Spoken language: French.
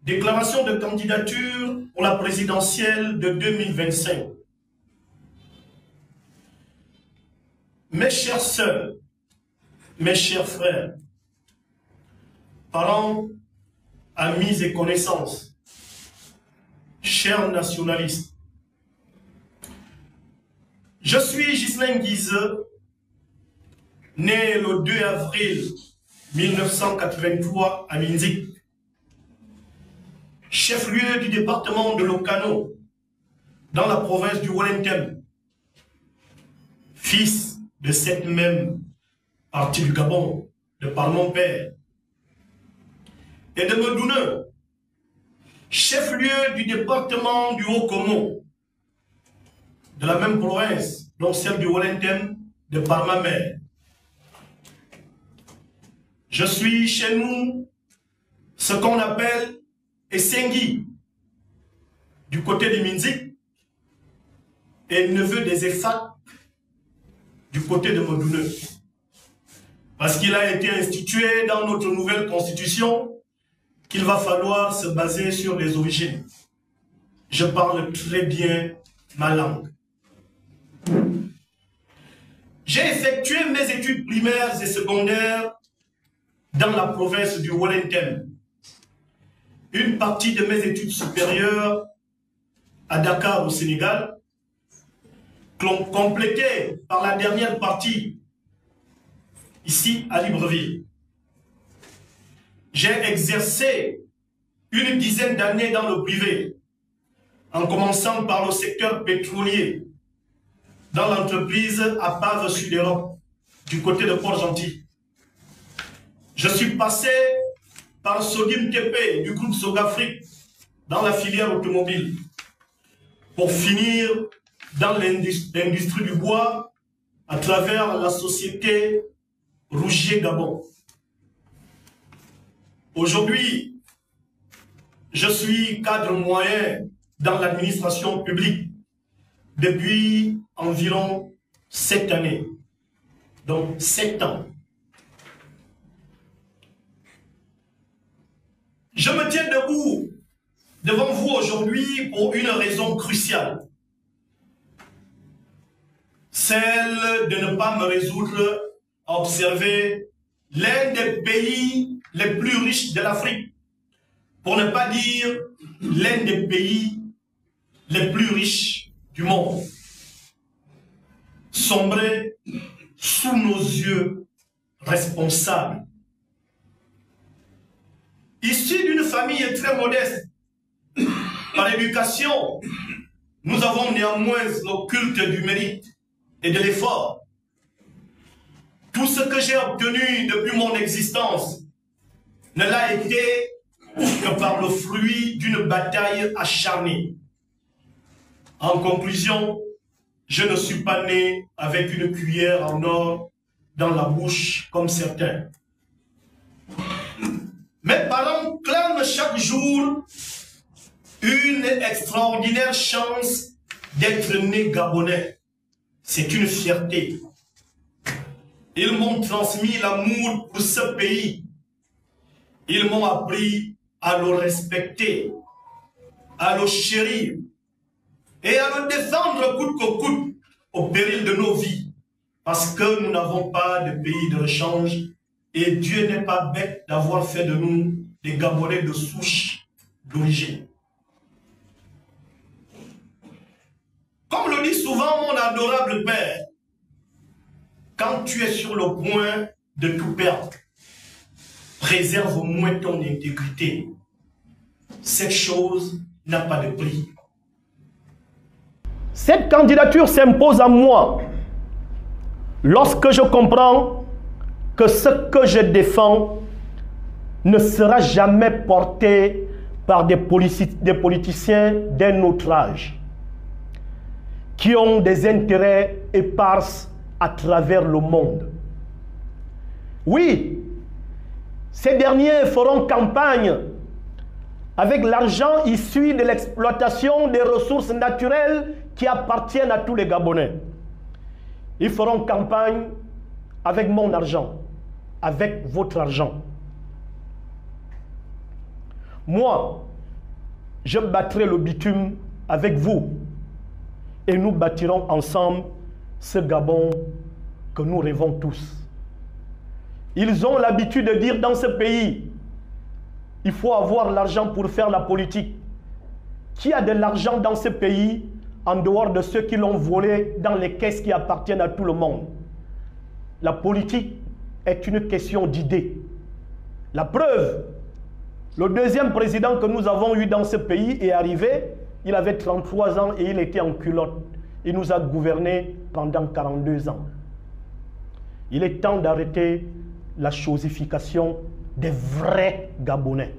Déclaration de candidature pour la présidentielle de 2025. Mes chères sœurs, mes chers frères, parents, amis et connaissances, chers nationalistes, je suis Ghislain Guise, né le 2 avril 1983 à Minzik, chef-lieu du département de Lokano, dans la province du Wellington, fils de cette même partie du Gabon, de par mon père, et de Medoune, chef-lieu du département du Haut-Komo, de la même province, donc celle du Wellington, de par ma mère. Je suis chez nous ce qu'on appelle Essengi, du côté de Minzik, et neveu des Efak, du côté de Medoune. Parce qu'il a été institué dans notre nouvelle constitution qu'il va falloir se baser sur les origines. Je parle très bien ma langue. J'ai effectué mes études primaires et secondaires dans la province du Wellington. Une partie de mes études supérieures à Dakar au Sénégal, complétée par la dernière partie ici à Libreville. J'ai exercé une dizaine d'années dans le privé, en commençant par le secteur pétrolier, dans l'entreprise APAV Sud Europe, du côté de Port-Gentil. Je suis passé par Sodim TP du groupe Sogafrique, dans la filière automobile, pour finir dans l'industrie du bois à travers la société Rougier Gabon. Aujourd'hui, je suis cadre moyen dans l'administration publique depuis environ 7 années, donc 7 ans. Je me tiens debout devant vous aujourd'hui pour une raison cruciale, celle de ne pas me résoudre à observer l'un des pays les plus riches de l'Afrique, pour ne pas dire l'un des pays les plus riches du monde, sombrer sous nos yeux responsables. Issus d'une famille très modeste, par éducation, nous avons néanmoins le culte du mérite et de l'effort. Tout ce que j'ai obtenu depuis mon existence ne l'a été que par le fruit d'une bataille acharnée. En conclusion, je ne suis pas né avec une cuillère en or dans la bouche comme certains. Mes parents clament chaque jour une extraordinaire chance d'être né gabonais. C'est une fierté. Ils m'ont transmis l'amour pour ce pays. Ils m'ont appris à le respecter, à le chérir et à le défendre coûte que coûte au péril de nos vies. Parce que nous n'avons pas de pays de rechange et Dieu n'est pas bête d'avoir fait de nous des Gabonais de souche d'origine. Comme le dit souvent mon adorable père, quand tu es sur le point de tout perdre, préserve au moins ton intégrité. Cette chose n'a pas de prix. Cette candidature s'impose à moi lorsque je comprends que ce que je défends ne sera jamais porté par des politiciens d'un autre âge qui ont des intérêts épars à travers le monde. Oui, ces derniers feront campagne avec l'argent issu de l'exploitation des ressources naturelles qui appartiennent à tous les Gabonais. Ils feront campagne avec mon argent, avec votre argent. Moi, je battrai le bitume avec vous et nous bâtirons ensemble ce Gabon que nous rêvons tous. Ils ont l'habitude de dire dans ce pays, il faut avoir l'argent pour faire la politique. Qui a de l'argent dans ce pays en dehors de ceux qui l'ont volé dans les caisses qui appartiennent à tout le monde? La politique est une question d'idées. La preuve, le deuxième président que nous avons eu dans ce pays est arrivé, il avait 33 ans et il était en culotte. Il nous a gouverné pendant 42 ans. Il est temps d'arrêter la chosification des vrais Gabonais.